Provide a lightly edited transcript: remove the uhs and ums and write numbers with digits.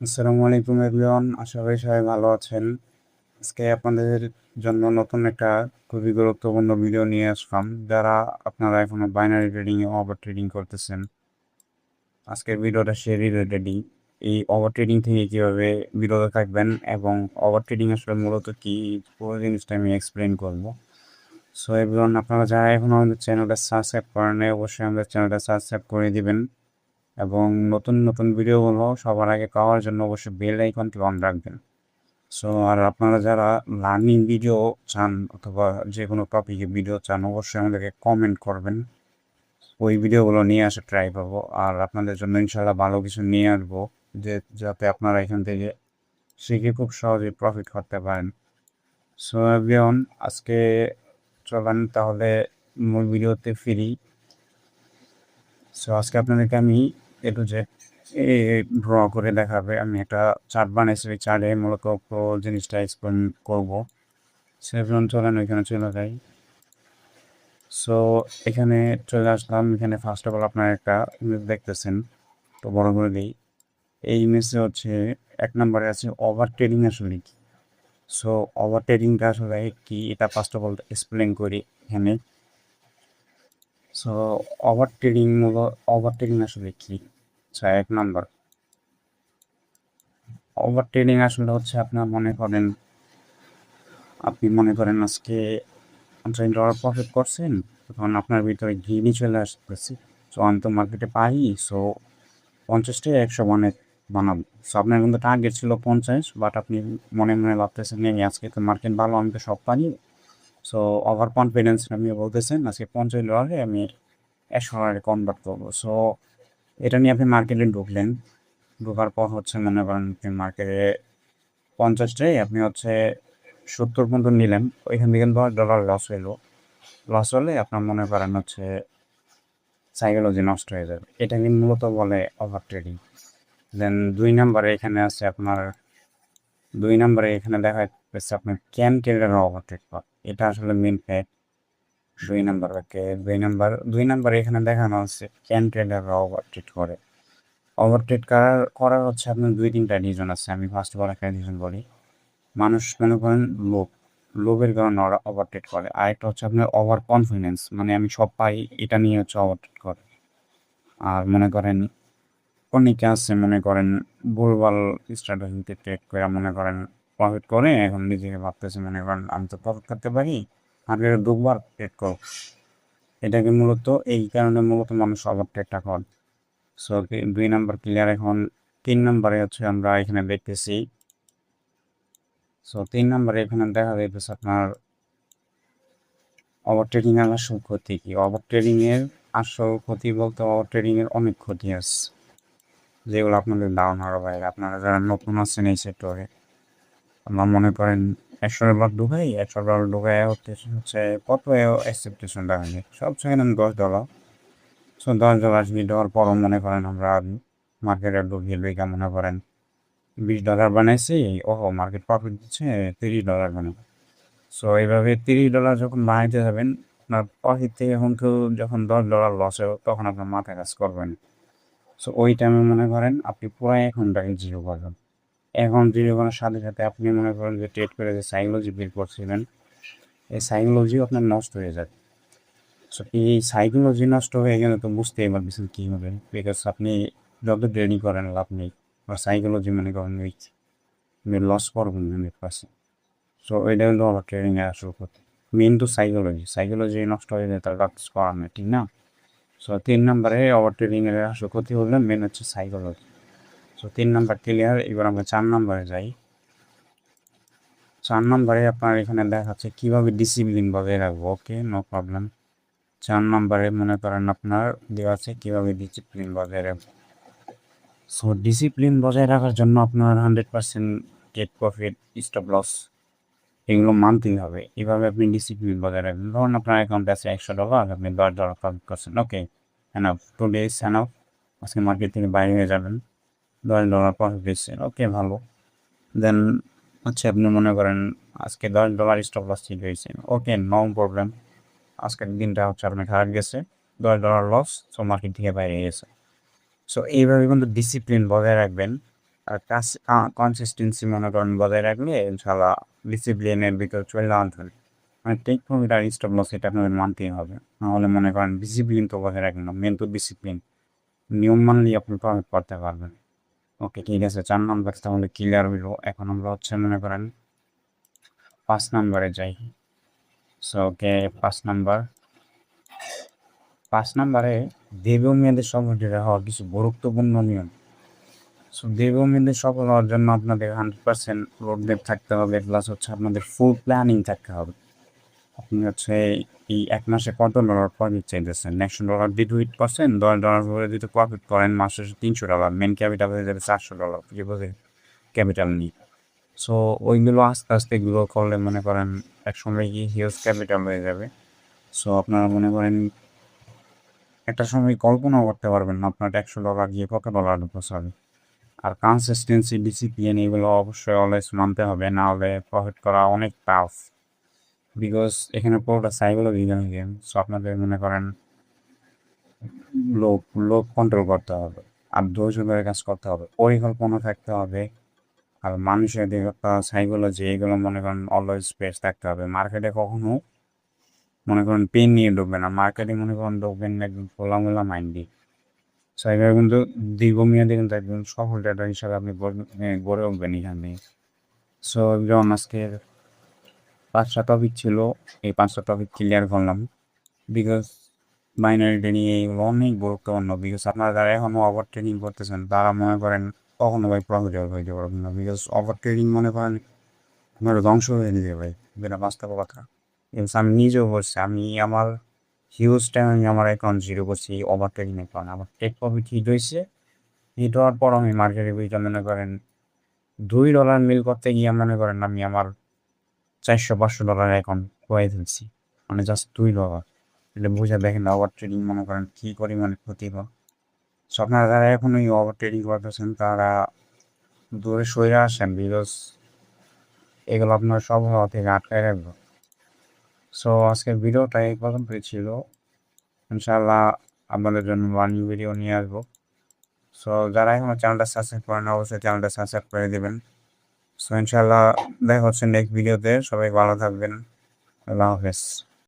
আসসালামু আলাইকুম এভরিওয়ান, আশা করি সবাই ভালো আছেন। আজকে আপনাদের জন্য নতুন একটা খুবই গুরুত্বপূর্ণ ভিডিও নিয়ে আসলাম। যারা আপনারা এখনো বাইনারি ট্রেডিং এ ওভার ট্রেডিং করতেছেন, আজকের ভিডিওটা সে রিলেটেডই। এই ওভার ট্রেডিং থেকে কিভাবে বিরত থাকবেন এবং ওভার ট্রেডিং আসলে মূলত কি, পুরো জিনিসটা আমি এক্সপ্লেন করবো। সো এভরিওয়ান, আপনারা যারা এখনো আমাদের চ্যানেলটা সাবস্ক্রাইব করেন নাই, অবশ্যই আমাদের চ্যানেলটা সাবস্ক্রাইব করে দিবেন এবং নতুন নতুন ভিডিওগুলো সবার আগে পাওয়ার জন্য অবশ্যই বেল আইকনটি অন রাখবেন। সো আর আপনারা যারা লার্নিং ভিডিও চান অথবা যে কোনো টপিকে ভিডিও চান, অবশ্যই আমাদেরকে কমেন্ট করবেন। ওই ভিডিওগুলো নিয়ে আসা ট্রাই করবো, আর আপনাদের জন্য ইনশাল্লাহ ভালো কিছু নিয়ে আসবো, যে যাতে আপনারা এখান থেকে শিখে খুব সহজে প্রফিট করতে পারেন। সো এভরিওয়ান, আজকে চলেন তাহলে মূল ভিডিওতে ফিরি। সো আজকে আপনাদেরকে আমি একটু যে ড্র করে দেখাবে, আমি একটা চার্ট বানাইছি। ওই চার্টে মূলত পুরো জিনিসটা এক্সপ্লেন করবো। সেভেন চলেন ওইখানে চলে যাই। সো এখানে চলে আসলাম। এখানে ফার্স্ট অফ অল আপনার একটা ইমেজ দেখতেছেন, তো বড় করে দিই। এই ইমেজে হচ্ছে এক নম্বরে আছে ওভার ট্রেডিং আসলে কি। সো ওভার ট্রেডিংটা আসলে কি, এটা ফার্স্ট অফ অল এক্সপ্লেন করি এখানে। সো ওভার ট্রেডিং আসলে কি। আচ্ছা, এক নম্বর, ওভার ট্রেডিং আসলে হচ্ছে আপনার মনে করেন আজকে $100 প্রফিট করছেন, তখন আপনার ভিতরে ঘিনি চলে আসতেছে। সো আমি তো মার্কেটে পাই, সো 50-টায় 100 বানাবো। সো আপনার কিন্তু টার্গেট ছিল 50, বাট আপনি মনে মনে ভাবতেছেন এই আজকে তো মার্কেট ভালো, আমি তো সব পারি। সো ওভার কনফিডেন্স আপনি বলতেছেন আজকে $50 আমি $100 কনভার্ট করবো। সো এটা নিয়ে আপনি মার্কেটে ঢুকলেন। ঢোকার পর হচ্ছে মনে করেন আপনি মার্কেটে 50-টায় আপনি হচ্ছে 70 পর্যন্ত নিলেন, ওইখান থেকে $10 লস হইলো। লস হলে আপনার মনে করেন হচ্ছে সাইকোলজি নষ্ট হয়ে যাবে। এটাকে মূলত বলে ওভার ট্রেডিং। দেন দুই নম্বরে এখানে দেখা যাচ্ছে আপনার ক্যান ট্রেডার ওভার ট্রেড করা। এটা আসলে মেন ফ্যাক্ট। দুই নম্বরে এখানে দেখানো হচ্ছে ক্যান ট্রেডাররা ওভার ট্রেড করে। ওভার ট্রেড করার হচ্ছে আপনার দুই তিনটা রিজন আছে। আমি ফার্স্ট অফ অল একটা রিজন বলি। মানুষ মনে করেন লোভের কারণে ওরা ওভার ট্রেড করে। আরেকটা হচ্ছে আপনার ওভার কনফিডেন্স, মানে আমি সব পাই, এটা নিয়ে হচ্ছে ওভার ট্রেড করে। আর মনে করেন অনেকে আছে মনে করেন ভুলভাল স্ট্র্যাটেজিতে ট্রেড করে মনে করেন প্রফিট করে, এখন নিজেকে ভাবতেছে মনে করেন আমি তো প্রফিট করতে পারি, আমি দুবার ট্রেড করব। এটাকে মূলত এই কারণে মূলত মানুষ ওভার ট্রেডটা করে। সো দুই নাম্বার ক্লিয়ার। এখন তিন নাম্বারে হচ্ছে আমরা এখানে দেখতেছি। সো তিন নাম্বারে এখানে দেখা যাইতেছে আপনার ওভার ট্রেডিং এর আসল ক্ষতি কি। ওভার ট্রেডিং এর আসল ক্ষতি বলতে ওভার ট্রেডিং এর অনেক ক্ষতি আছে, যেগুলো আপনাদের ধারণার বাইরে। আপনারা যারা নতুন আছেন এই সেক্টরে, আমরা মনে করেন $100 ঢুকাই হচ্ছে কত এক্সেপ্টেশন দেখা যায়, সব সেখানে $10। সো $10 দেওয়ার পরও মনে করেন আমরা মার্কেটে ঢুকিয়ে লইকা মনে করেন $20 বানাইছি, ওহো মার্কেট প্রফিট দিচ্ছে $30 বানাবো। সো এইভাবে $30 যখন বানাইতে যাবেন, আপনার প্রফিট থেকে কিন্তু যখন $10 লস হবে তখন আপনার মাথা কাজ করবেন। সো ওই টাইমে মনে করেন আপনি পুরো 1 ঘন্টাকে জিরো করবেন। 1 ঘন্টা জিরো করার সাথে সাথে আপনি মনে করেন যে ট্রেড করে যে সাইকোলজি বিল্ড করছিলেন, এই সাইকোলজিও আপনার নষ্ট হয়ে যায়। সো এই সাইকোলজি নষ্ট হয়ে গেলে তো বুঝতেই পারতেছেন কী হবে, বিকজ আপনি যত ট্রেডিং করেন লাভ নেই, বা সাইকোলজি মনে করেন উইক, আপনি লস করবেন 100%। সো এটা হলো আবার ট্রেডিংয়ের আসল কথা। মেন তো সাইকোলজি নষ্ট হয়ে যায়, তার কাজ করার নেই, ঠিক না? সো 3 নম্বরে ওভার ট্রেডিংয়ের আসল ক্ষতি হলে মেন হচ্ছে সাইকোলজি। So 3 number clear. এবার আমরা 4 নম্বরে যাই। 4 নম্বরে আপনার এখানে দেখাচ্ছে কীভাবে ডিসিপ্লিন বজায় রাখবো। ওকে, নো প্রবলেম। 4 নম্বরে মনে করেন আপনার দেওয়া আছে কীভাবে ডিসিপ্লিন বজায় রাখবো। সো ডিসিপ্লিন বজায় রাখার জন্য আপনার 100% গেট প্রফিট, স্টপ লস এগুলো মানতেই হবে। এভাবে আপনি ডিসিপ্লিন বজায় রাখবেন। ধরুন আপনার অ্যাকাউন্টে আছে $100, আপনি $10 প্রফিট করছেন। ওকে, এনাফ, টুডে ইজ এনাফ। আজকে মার্কেট থেকে বাইরে হয়ে যাবেন, $10 প্রফিট দিচ্ছেন, ওকে ভালো। দেন হচ্ছে আপনি মনে করেন আজকে $10 স্টপ লস ঠিক হয়েছে, ওকে নো প্রবলেম। আজকের দিনটা হচ্ছে আপনার খারাপ গেছে, $10 লস, সো মার্কেট থেকে বাইরে গেছে। সো এইভাবে কিন্তু ডিসিপ্লিন বজায় রাখবেন। আর কনসিস্টেন্সি মনে করেন বজায় রাখলে ইনশাল্লাহ ডিসিপ্লিনের ভিতর চলে আনতে হবে। মানে টেক প্রফিট আর স্টপ লস এটা আপনাদের মানতেই হবে, নাহলে মনে করেন ডিসিপ্লিন তো বজায় রাখবেন না, মেন তো ডিসিপ্লিন, নিয়ম মানলেই আপনি প্রফিট করতে পারবেন। ওকে ঠিক আছে, 4 নাম্বার তাহলে ক্লিয়ার হইলো। এখন আমরা হচ্ছে মনে করেন 5 নাম্বারে যাই। সো ওকে 5 নাম্বারে দীর্ঘমেয়াদী সফলতা হওয়ার কিছু গুরুত্বপূর্ণ নিয়ম। সো দীর্ঘমেয়াদী সফল হওয়ার জন্য আপনাদের 100% রোডম্যাপ থাকতে হবে, প্লাস হচ্ছে আপনাদের ফুল প্ল্যানিং থাকতে হবে। আপনি হচ্ছে এই 1 মাসে কত ডলার প্রফিট চাইতেছেন, $100 দিয়ে ডু ইট করছেন, $10 করে যদি প্রফিট করেন মাসে $300, মেন ক্যাপিটাল হয়ে যাবে $400 কিভাবে ক্যাপিটাল নিই। সো ওইগুলো আস্তে আস্তে গ্রো করলে মনে করেন একসময় কি হিউজ ক্যাপিটাল হয়ে যাবে। সো আপনারা মনে করেন একটা সময় কল্পনাও করতে পারবেন না আপনার $100 গিয়ে কত ডলার পৌঁছাবে। আর কনসিস্টেন্সি, ডিসিপ্লিন এগুলো অবশ্যই অলওয়েজ মানতে হবে, না হলে প্রফিট করা অনেক টাফ। বিকজ এখানে পুরোটা সাইকোলজিক্যাল গেম। সো আপনাদের মনে করেন লোক লোক কন্ট্রোল করতে হবে, আর ধৈর্য ধরে কাজ করতে হবে, পরিকল্পনা থাকতে হবে। আর মানুষের দিকে সাইকোলজি এগুলো মনে করেন অলওয়েজ বেস্ট থাকতে হবে। মার্কেটে কখনো মনে করেন পেন নিয়ে ঢুকবেন না, মার্কেটে মনে করেন ঢুকবেন একদম খোলামেলা মাইন্ডে। সো এভাবে কিন্তু দীর্ঘমেয়াদে কিন্তু একজন সফল ট্রেডার হিসাবে আপনি গড়ে উঠবেন এখান থেকে। সো যেমন আজকের 5টা টপিক ছিল, এই 5টা টপিক ক্লিয়ার করলাম। বিকজ বাইনারি ট্রেডিং এইগুলো অনেক গুরুত্বপূর্ণ। বিকজ আপনারা যারা এখনও ওভার ট্রেডিং করতেছেন তারা মনে করেন কখনো ভাই প্রফিটেবল হইতে পারবেন না। বিকজ ওভার ট্রেডিং মনে করেন আপনার ধ্বংস হয়ে দিতে ভাই, যেটা বাস্তব কথা। এবার আমি নিজেও করছি, আমি আমার হিউজ টাইম আমি আমার অ্যাকাউন্ট জিরো করছি ওভার ট্রেডিং অ্যাকাউন্ট। আমার টেক প্রফিট হিট হয়েছে, হিট হওয়ার পর আমি মার্কেটে বইটা মনে করেন $2 মিল করতে গিয়ে মনে করেন আমি আমার $400-500 অ্যাকাউন্ট খোয়াই ফেলছি, মানে জাস্ট $2। এটা বুঝে দেখেন ওভার ট্রেডিং মনে করেন কী পরিমাণে ক্ষতিকর। সো আপনারা যারা এখন ওই ওভার ট্রেডিং করতেছেন তারা দূরে সরে আসেন, বিকজ এগুলো আপনার সব হওয়া থেকে আটকায় রাখবে। সো আজকের ভিডিওটা এই পর্যন্তই ছিল। ইনশাআল্লাহ আপনাদের জন্য নিউ ভিডিও নিয়ে আসবো। সো যারা এখনো চ্যানেলটা সাবস্ক্রাইব করেন অবশ্যই চ্যানেলটা সাবস্ক্রাইব করে দেবেন। সো ইনশাআল্লাহ দেখা হচ্ছে নেক্সট ভিডিওতে। সবাই ভালো থাকবেন। আল্লাহ হাফেজ।